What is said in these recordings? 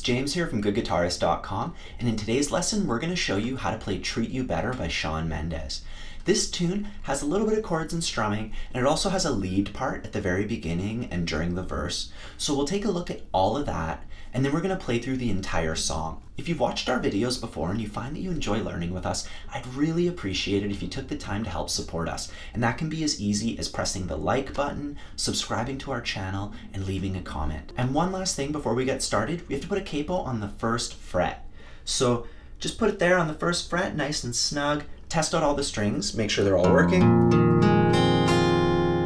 James here from GoodGuitarist.com, and in today's lesson we're going to show you how to play Treat You Better by Shawn Mendes. This tune has a little bit of chords and strumming, and it also has a lead part at the very beginning and during the verse. So we'll take a look at all of that, and then we're going to play through the entire song. If you've watched our videos before and you find that you enjoy learning with us, I'd really appreciate it if you took the time to help support us. And that can be as easy as pressing the like button, subscribing to our channel, and leaving a comment. And one last thing before we get started, we have to put a capo on the first fret. So just put it there on the first fret, nice and snug. Test out all the strings, make sure they're all working.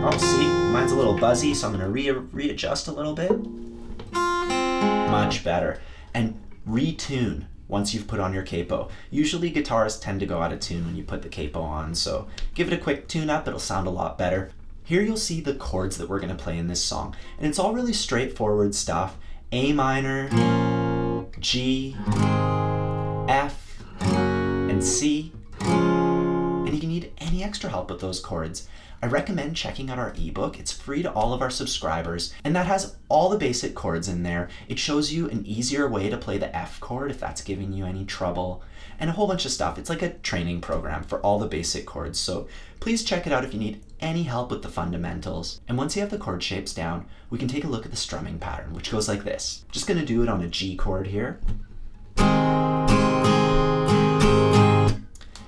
Oh, see, mine's a little buzzy, so I'm going to readjust a little bit. Much better. And retune once you've put on your capo. Usually guitarists tend to go out of tune when you put the capo on, so give it a quick tune up, it'll sound a lot better. Here you'll see the chords that we're going to play in this song, and it's all really straightforward stuff. A minor, G, F, and C. And if you need any extra help with those chords, I recommend checking out our ebook. It's free to all of our subscribers, and that has all the basic chords in there. It shows you an easier way to play the F chord if that's giving you any trouble, and a whole bunch of stuff. It's like a training program for all the basic chords, so please check it out if you need any help with the fundamentals. And once you have the chord shapes down, we can take a look at the strumming pattern, which goes like this. Just going to do it on a G chord here.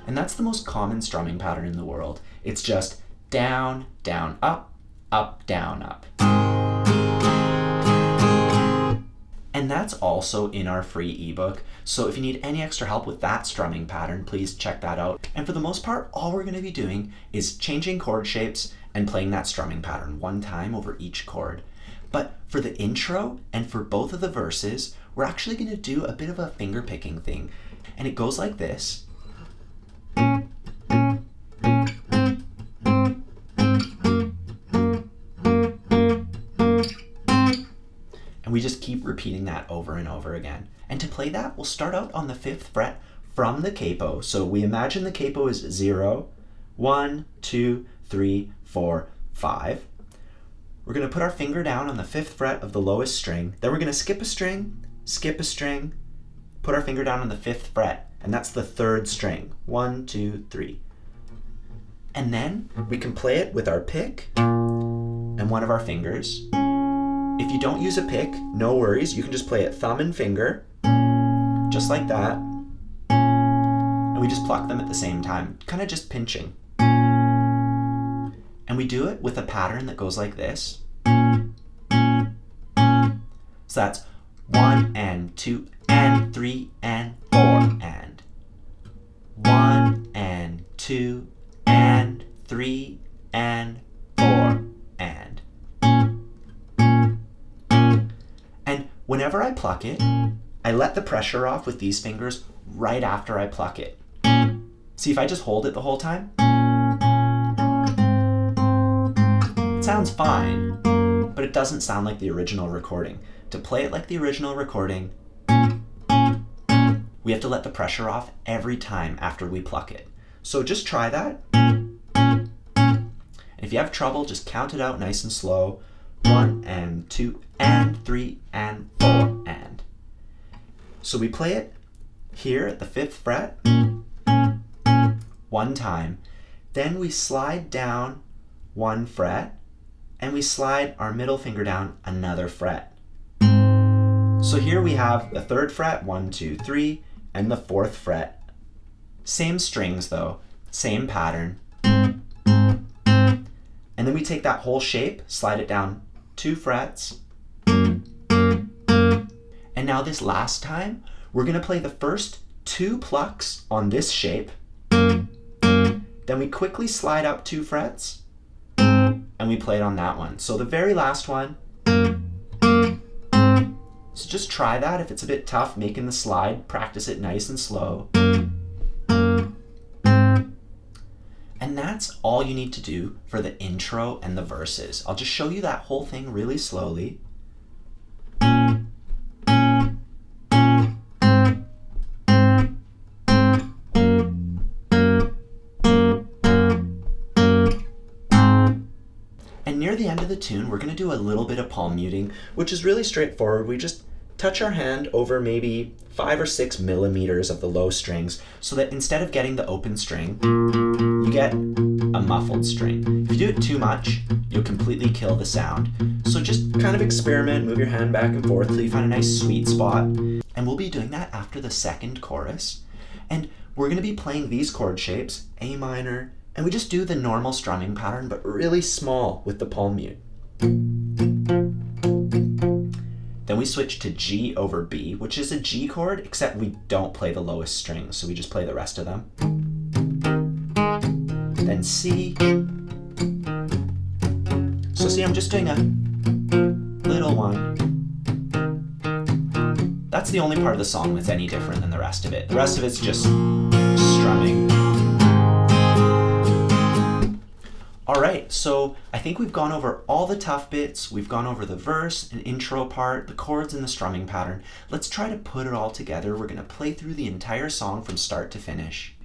And that's the most common strumming pattern in the world. It's just down, down, up, up, down, up. And that's also in our free ebook. So if you need any extra help with that strumming pattern, please check that out. And for the most part, all we're going to be doing is changing chord shapes and playing that strumming pattern one time over each chord. But for the intro and for both of the verses, we're actually going to do a bit of a finger picking thing. And it goes like this. We just keep repeating that over and over again. And to play that, we'll start out on the 5th fret from the capo. So we imagine the capo is 0, 1, 2, 3, 4, 5. We're going to put our finger down on the 5th fret of the lowest string. Then we're going to skip a string, put our finger down on the 5th fret, and that's the 3rd string. 1, 2, 3. And then we can play it with our pick and one of our fingers. If you don't use a pick, no worries. You can just play it thumb and finger, just like that. And we just pluck them at the same time, kind of just pinching. And we do it with a pattern that goes like this. So that's 1 and 2 and 3 and 4 and 1 and 2 and 3 and 4 and. Whenever I pluck it, I let the pressure off with these fingers right after I pluck it. See, if I just hold it the whole time, it sounds fine, but it doesn't sound like the original recording. To play it like the original recording, we have to let the pressure off every time after we pluck it. So just try that. And if you have trouble, just count it out nice and slow. 1 and 2 and 3 and 4 and. So we play it here at the 5th fret one time, then we slide down 1 fret and we slide our middle finger down another fret. So here we have the 3rd fret, 1, 2, 3, and the 4th fret. Same strings though, same pattern. And then we take that whole shape, slide it down 2 frets. And now this last time, we're going to play the first 2 plucks on this shape. Then we quickly slide up 2 frets and we play it on that one. So the very last one. So just try that. If it's a bit tough making the slide, practice it nice and slow. And that's all you need to do for the intro and the verses. I'll just show you that whole thing really slowly. And near the end of the tune, we're going to do a little bit of palm muting, which is really straightforward. We just touch our hand over maybe 5 or 6 millimeters of the low strings so that instead of getting the open string, you get a muffled string. If you do it too much, you'll completely kill the sound. So just kind of experiment, move your hand back and forth till you find a nice sweet spot. And we'll be doing that after the second chorus. And we're going to be playing these chord shapes, A minor, and we just do the normal strumming pattern, but really small with the palm mute. Then we switch to G over B, which is a G chord, except we don't play the lowest string, so we just play the rest of them. Then C. So see, I'm just doing a little one. That's the only part of the song that's any different than the rest of it. The rest of it's just strumming. Alright, so I think we've gone over all the tough bits. We've gone over the verse and intro part, the chords and the strumming pattern. Let's try to put it all together. We're going to play through the entire song from start to finish.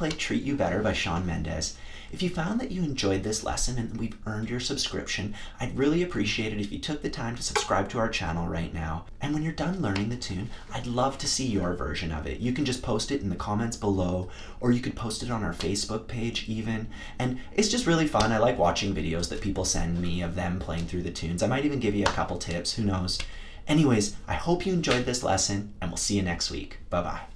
play Treat You Better by Shawn Mendes. If you found that you enjoyed this lesson and we've earned your subscription, I'd really appreciate it if you took the time to subscribe to our channel right now. And when you're done learning the tune, I'd love to see your version of it. You can just post it in the comments below, or you could post it on our Facebook page even. And it's just really fun. I like watching videos that people send me of them playing through the tunes. I might even give you a couple tips, who knows. Anyways, I hope you enjoyed this lesson, and we'll see you next week. Bye-bye.